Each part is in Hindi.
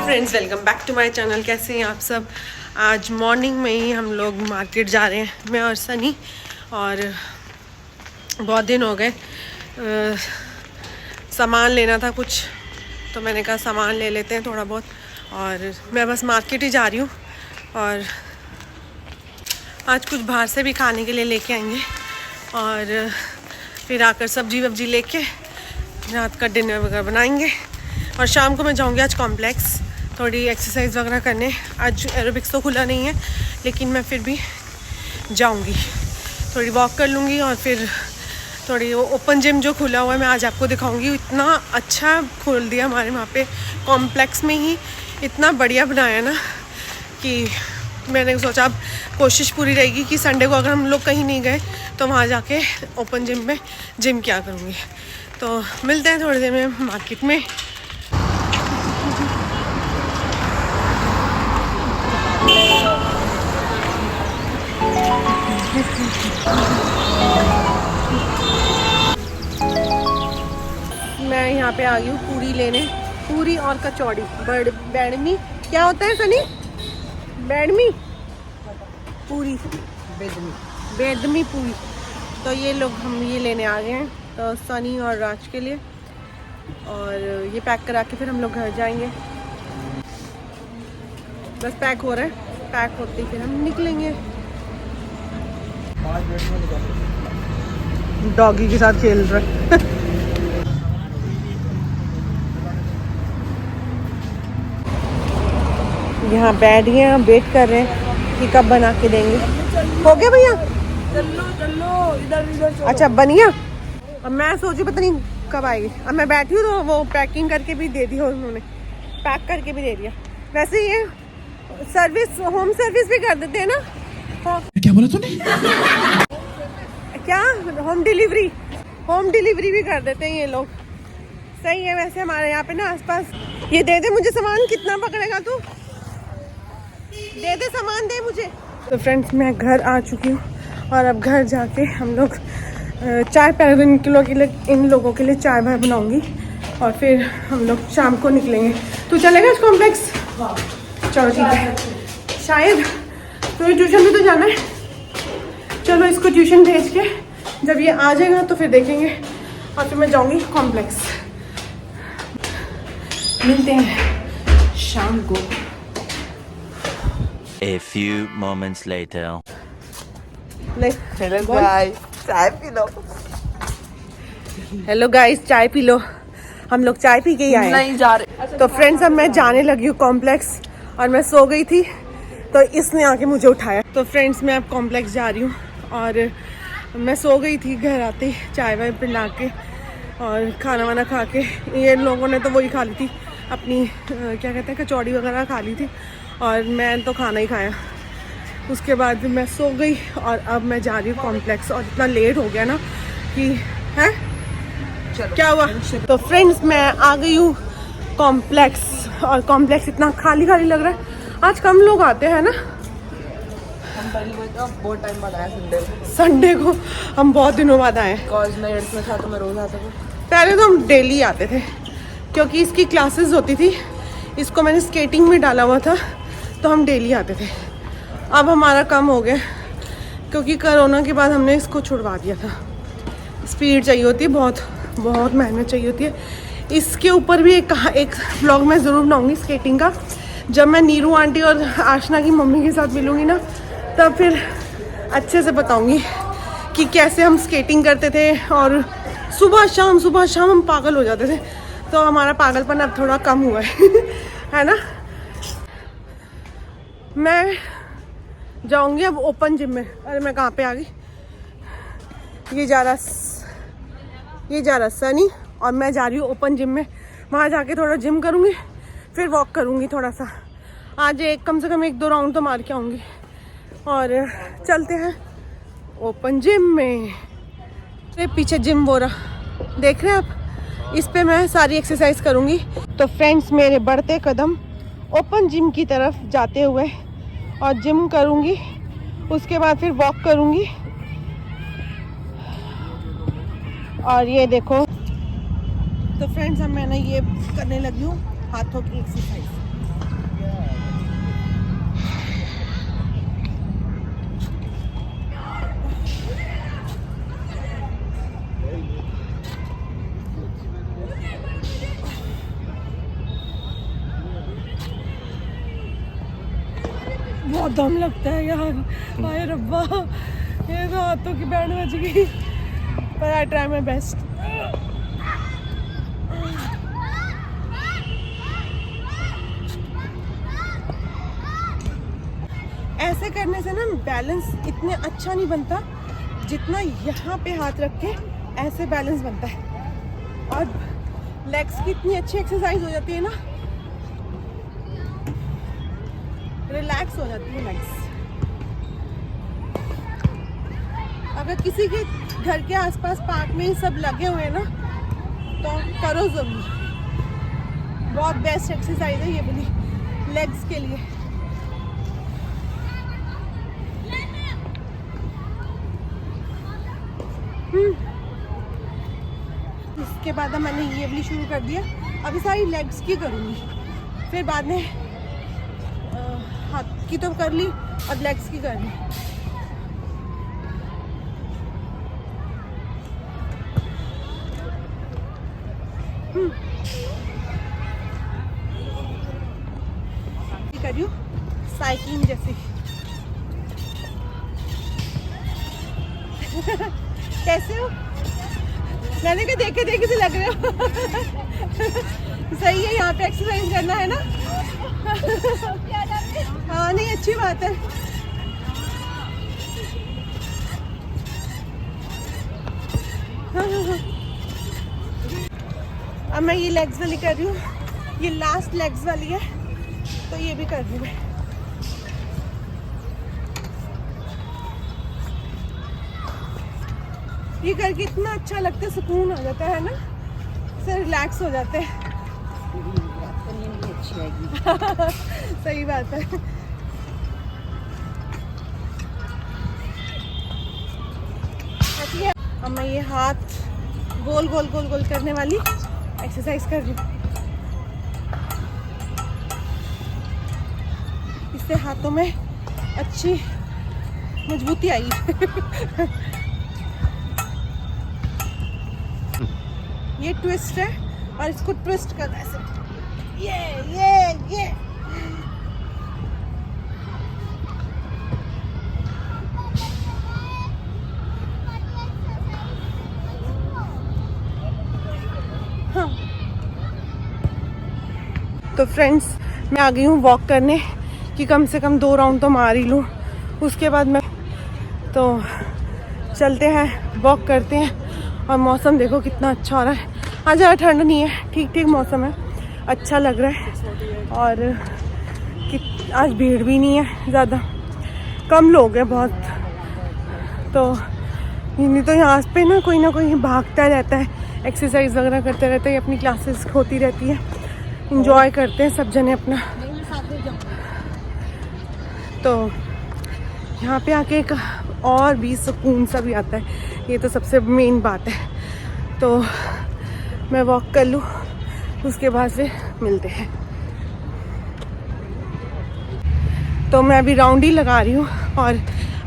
Friends, welcome back to my channel. कैसे हैं आप सब। आज मॉर्निंग में ही हम लोग मार्केट जा रहे हैं, मैं और सनी। और बहुत दिन हो गए, सामान लेना था कुछ, तो मैंने कहा सामान ले लेते हैं थोड़ा बहुत। और मैं बस मार्केट ही जा रही हूँ और आज कुछ बाहर से भी खाने के लिए लेके आएंगे और फिर आकर सब्जी वब्जी लेके रात का डिनर वगैरह बनाएंगे। और शाम को मैं जाऊंगी आज कॉम्प्लेक्स थोड़ी एक्सरसाइज वगैरह करने। आज एरोबिक्स तो खुला नहीं है, लेकिन मैं फिर भी जाऊंगी, थोड़ी वॉक कर लूँगी। और फिर थोड़ी वो ओपन जिम जो खुला हुआ है मैं आज आपको दिखाऊंगी। इतना अच्छा खोल दिया हमारे वहाँ पे कॉम्प्लेक्स में ही, इतना बढ़िया बनाया ना कि मैंने सोचा अब कोशिश पूरी रहेगी कि संडे को अगर हम लोग कहीं नहीं गए तो वहाँ जाके ओपन जिम में जिम क्या करूँगी। तो मिलते हैं थोड़ी देर में मार्केट में। मैं यहाँ पे आ गई हूँ पूरी लेने, पूरी और कचौड़ी। बैडमी क्या होता है सनी? बैडमी पूरी, बेदमी पूरी। तो ये लोग हम ये लेने आ गए हैं, तो सनी और राज के लिए। और ये पैक करा के फिर हम लोग घर जाएंगे। बस पैक हो रहा है, पैक होते ही फिर हम निकलेंगे। डॉगी के साथ खेल रहा है। यहाँ बैठ गए हैं, वेट कर रहे हैं कि कब बना के देंगे। हो गया भैया? चलो इधर। अच्छा बनिया। अब मैं सोची पता नहीं कब आएगी। अब मैं बैठी हूँ तो वो पैकिंग करके भी दे दिया उन्होंने, पैक करके भी दे दिया। वैसे ये सर्विस, होम सर्विस भी कर देते हैं ना। क्या बोला तूने? क्या होम डिलीवरी भी कर देते हैं ये लोग। सही है। वैसे हमारे यहाँ पे ना आसपास। ये दे दे मुझे सामान। कितना पकड़ेगा तू? दे दे सामान, दे मुझे। तो फ्रेंड्स मैं घर आ चुकी हूँ और अब घर जाके हम लोग चाय पहले इन लोगों के लिए चाय भाई बनाऊंगी और फिर हम लोग शाम को निकलेंगे। तू चलेगा इस कॉम्प्लेक्स? चलो ठीक है। शायद तो ट्यूशन भी तो जाना है। चलो इसको ट्यूशन भेज के जब ये आ जाएगा तो फिर देखेंगे और फिर मैं जाऊंगी कॉम्प्लेक्स। मिलते हैं शाम को। A few moments later. Hello guys, चाय पी लो। हेलो गाइस, चाय पी लो। हम लोग चाय पी के ही आए नहीं जा रहे। तो फ्रेंड्स अब मैं जाने लगी हूँ कॉम्प्लेक्स और मैं सो गई थी तो इसने आके मुझे उठाया। तो फ्रेंड्स मैं अब कॉम्प्लेक्स जा रही हूँ और मैं सो गई थी। घर आते ही चाय वाय पिला के और खाना वाना खा के, ये लोगों ने तो वही खा ली थी अपनी क्या कहते हैं कचौड़ी वगैरह खा ली थी और मैं तो खाना ही खाया। उसके बाद मैं सो गई और अब मैं जा रही हूँ कॉम्प्लेक्स। और इतना लेट हो गया ना कि है क्या हुआ। तो फ्रेंड्स मैं आ गई हूँ कॉम्प्लेक्स और कॉम्प्लेक्स इतना खाली खाली लग रहा है। आज कम लोग आते हैं ना। बहुत टाइम बाद आया संडे को हम बहुत दिनों बाद आए। कॉलेज में एड्स में था तो मैं रोज आता था। पहले तो हम डेली आते थे क्योंकि इसकी क्लासेस होती थी। इसको मैंने स्केटिंग में डाला हुआ था तो हम डेली आते थे। अब हमारा कम हो गया क्योंकि कोरोना के बाद हमने इसको छुड़वा दिया था। स्पीड चाहिए होती है, बहुत मेहनत चाहिए होती है। इसके ऊपर भी एक व्लॉग मैं ज़रूर बनाऊंगी स्केटिंग का। जब मैं नीरू आंटी और आशना की मम्मी के साथ मिलूँगी ना तब फिर अच्छे से बताऊंगी कि कैसे हम स्केटिंग करते थे। और सुबह शाम हम पागल हो जाते थे। तो हमारा पागलपन अब थोड़ा कम हुआ है है ना। मैं जाऊंगी अब ओपन जिम में। अरे मैं कहाँ पे आ गई। ये जा रहा सनी और मैं जा रही हूँ ओपन जिम में। वहाँ जाके थोड़ा जिम करूँगी, फिर वॉक करूँगी थोड़ा सा। आज कम से कम 1-2 राउंड तो मार के आऊँगी और चलते हैं ओपन जिम में। पीछे जिम वो रहा, देख रहे हैं आप। इस पे मैं सारी एक्सरसाइज करूँगी। तो फ्रेंड्स मेरे बढ़ते कदम ओपन जिम की तरफ जाते हुए और जिम करूँगी, उसके बाद फिर वॉक करूँगी। और ये देखो। तो फ्रेंड्स अब मैंने ये करने लगी हूँ हाथों की एक्सरसाइज। बहुत दम लगता है यार, हाय रब्बा, ये तो हाथों की बैंड बज गई, पर आई ट्राई माई बेस्ट। ऐसे करने से ना बैलेंस इतने अच्छा नहीं बनता जितना यहाँ पे हाथ रख के ऐसे बैलेंस बनता है, और लेग्स की इतनी अच्छी एक्सरसाइज हो जाती है ना, रिलैक्स हो जाती है लेग्स। अगर किसी के घर के आसपास पार्क में ही सब लगे हुए हैं ना, तो करो जरूर, बहुत बेस्ट एक्सरसाइज है ये वाली लेग्स के लिए। इसके बाद मैंने ये वाली शुरू कर दिया, अभी सारी लेग्स की करूँगी, फिर बाद में हाथ की तो कर ली, अब लेग्स की कर ली। कर रही हूँ साइकिलिंग जैसे। कैसे हो? मैंने कहा देखे देखे से लग रहे हो। सही है, यहाँ पे एक्सरसाइज करना है ना। हाँ नहीं, अच्छी बात है। अब मैं ये लेग्स वाली कर रही हूँ, ये लास्ट लेग्स वाली है, तो ये भी कर रही हूँ मैं। ये करके इतना अच्छा लगता है, सुकून हो जाता है ना, से रिलैक्स हो जाते हैं। अच्छी आएगी। सही बात है। अब मैं ये हाथ गोल गोल गोल गोल करने वाली एक्सरसाइज कर रही हूँ। इससे हाथों में अच्छी मजबूती आई। ये ट्विस्ट है और इसको ट्विस्ट करना है ऐसे। ये हाँ। तो फ्रेंड्स, मैं आ गई हूँ वॉक करने कि कम से कम 2 राउंड तो मार ही लूँ, उसके बाद मैं तो चलते हैं, वॉक करते हैं। और मौसम देखो कितना अच्छा हो रहा है, आज ज़्यादा ठंड नहीं है, ठीक ठीक मौसम है, अच्छा लग रहा है। और आज भीड़ भी नहीं है ज़्यादा, कम लोग हैं बहुत। तो नहीं तो यहाँ पे ना कोई भागता रहता है, एक्सरसाइज वगैरह करते रहते हैं, अपनी क्लासेस होती रहती है, इंजॉय करते हैं सब जने अपना। तो यहाँ पे आके एक और भी सुकून सा भी आता है, ये तो सबसे मेन बात है। तो मैं वॉक कर लूँ, उसके बाद से मिलते हैं। तो मैं अभी राउंड ही लगा रही हूँ, और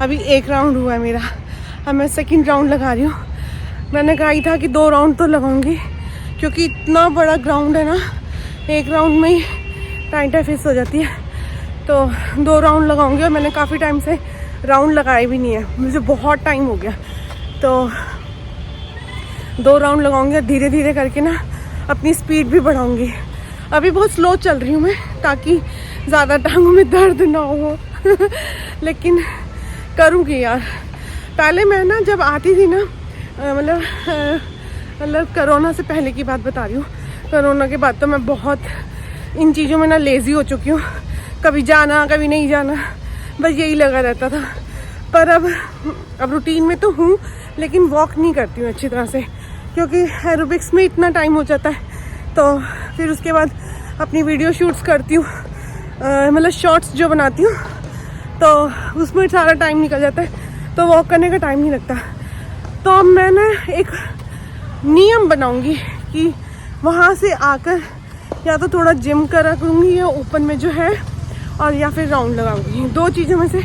अभी 1 राउंड हुआ है मेरा, अब मैं सेकंड राउंड लगा रही हूँ। मैंने कहा ही था कि 2 राउंड तो लगाऊंगी, क्योंकि इतना बड़ा ग्राउंड है ना, 1 राउंड में ही टाइम फिक्स हो जाती है। तो 2 राउंड लगाऊंगी, और मैंने काफ़ी टाइम से राउंड लगाए भी नहीं है, मुझे बहुत टाइम हो गया। तो 2 राउंड लगाऊंगी, और धीरे धीरे करके ना अपनी स्पीड भी बढ़ाऊंगी। अभी बहुत स्लो चल रही हूँ मैं, ताकि ज़्यादा टांगों में दर्द ना हो। लेकिन करूँगी यार। पहले मैं ना जब आती थी ना, मतलब कोरोना से पहले की बात बता रही हूँ, कोरोना के बाद तो मैं बहुत इन चीज़ों में ना लेज़ी हो चुकी हूँ, कभी जाना कभी नहीं जाना, बस यही लगा रहता था। पर अब रूटीन में तो हूँ, लेकिन वॉक नहीं करती हूँ अच्छी तरह से, क्योंकि एरोबिक्स में इतना टाइम हो जाता है। तो फिर उसके बाद अपनी वीडियो शूट्स करती हूँ, मतलब शॉर्ट्स जो बनाती हूँ, तो उसमें सारा टाइम निकल जाता है, तो वॉक करने का टाइम नहीं लगता। तो अब मैं ना एक नियम बनाऊँगी कि वहाँ से आकर या तो थोड़ा जिम करा करूँगी या ओपन में जो है, और या फिर राउंड लगाऊंगी। 2 चीज़ों में से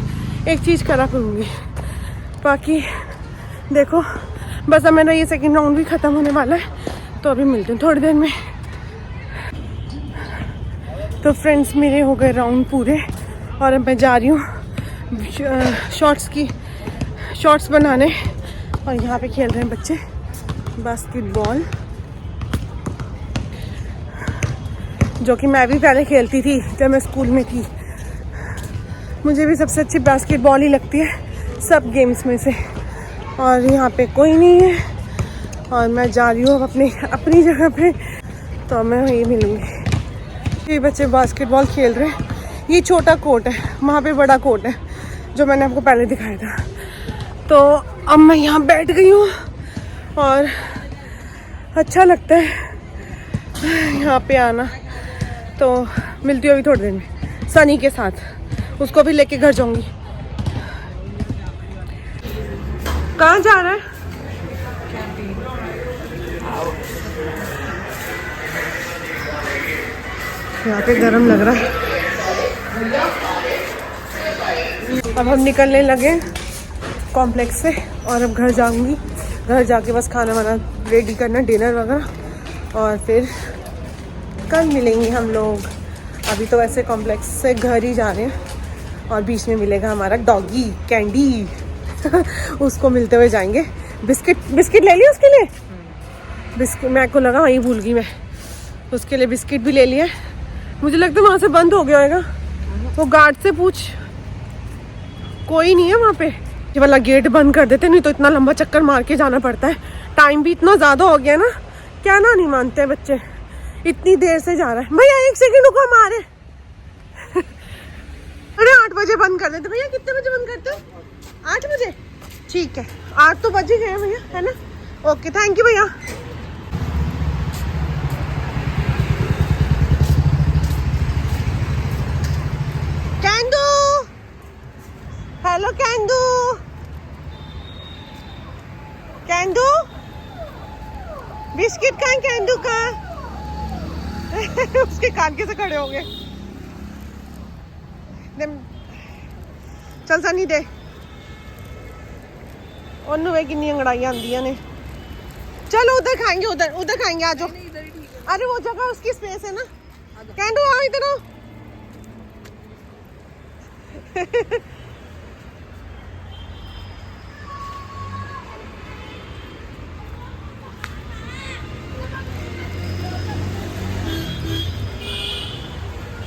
एक चीज़ करा करूँगी। बाकी देखो, बस अब मेरा ये सेकंड राउंड भी ख़त्म होने वाला है, तो अभी मिलते हैं थोड़ी देर में। तो फ्रेंड्स, मेरे हो गए राउंड पूरे और अब मैं जा रही हूँ शॉर्ट्स बनाने। और यहाँ पे खेल रहे हैं बच्चे बास्केटबॉल, जो कि मैं भी पहले खेलती थी जब मैं स्कूल में थी। मुझे भी सबसे अच्छी बास्केटबॉल ही लगती है सब गेम्स में से। और यहाँ पे कोई नहीं है और मैं जा रही हूँ अब अपनी जगह पे, तो मैं वहीं मिलूँगी। ये बच्चे बास्केटबॉल खेल रहे हैं। ये छोटा कोर्ट है, वहाँ पे बड़ा कोर्ट है जो मैंने आपको पहले दिखाया था। तो अब मैं यहाँ बैठ गई हूँ और अच्छा लगता है यहाँ पे आना। तो मिलती हूँ अभी थोड़ी देर में सनी के साथ, उसको भी लेके घर जाऊँगी। कहाँ जा रहा है? यहाँ पे गरम लग रहा है। अब हम निकलने लगे कॉम्प्लेक्स से और अब घर जाऊंगी। घर जाके बस खाना वाना रेडी करना, डिनर वगैरह, और फिर कल मिलेंगे हम लोग। अभी तो वैसे कॉम्प्लेक्स से घर ही जा रहे हैं और बीच में मिलेगा हमारा डॉगी कैंडी उसको मिलते हुए जाएंगे। बिस्किट ले लिया उसके लिए? बिस्किट मेरे को लगा वहीं भूल गई मैं, उसके लिए बिस्किट भी ले लिया। मुझे लगता है वहाँ से बंद हो गया होगा, वो गार्ड से पूछ, कोई नहीं है वहाँ पे। ये वाला गेट बंद कर देते, नहीं तो इतना लंबा चक्कर मार के जाना पड़ता है। टाइम भी इतना ज़्यादा हो गया ना, क्या ना नहीं मानते हैं बच्चे, इतनी देर से जा रहा है। भैया 1 सेकंड रुको, हम आ रहे हैं। अरे 8 बजे बंद कर देते भैया। कितने बजे बंद करते हो? 8 बजे? ठीक है, 8 तो बजे गए भैया, है ना? ओके, थैंक यू भैया। कैंडू, हेलो कैंडू। कैंडू, बिस्किट कहाँ? कैंडू कहाँ? उसके कान के से खड़े हो गए। चल सनी दे, ओनू वे कितनी अंगड़ाइयां आंदियां ने। चलो उधर खाएंगे, उधर खाएंगे, आ जाओ। अरे वो जगह उसकी स्पेस है ना। कैंडू आओ इधर आओ।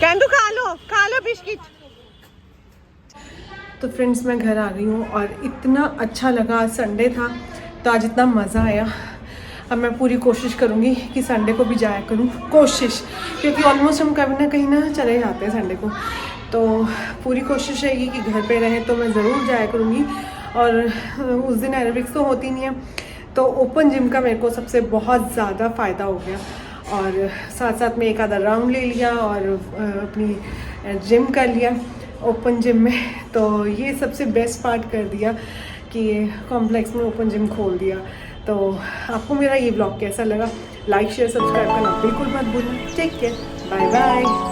कैंडू खा लो बिस्किट। तो फ्रेंड्स, मैं घर आ गई हूँ और इतना अच्छा लगा। आज संडे था तो आज इतना मज़ा आया। अब मैं पूरी कोशिश करूँगी कि संडे को भी जाया करूँ, कोशिश, क्योंकि ऑलमोस्ट हम कभी ना कहीं ना चले जाते हैं संडे को। तो पूरी कोशिश रहेगी कि घर पे रहें, तो मैं ज़रूर जाया करूँगी। और उस दिन एरोबिक्स तो होती नहीं है, तो ओपन जिम का मेरे को सबसे बहुत ज़्यादा फ़ायदा हो गया। और साथ साथ में एक आधा राउंड ले लिया और अपनी जिम कर लिया ओपन जिम में। तो ये सबसे बेस्ट पार्ट कर दिया कि कॉम्प्लेक्स में ओपन जिम खोल दिया। तो आपको मेरा ये ब्लॉग कैसा लगा? लाइक शेयर सब्सक्राइब करना बिल्कुल मत भूलना। Take care, bye bye.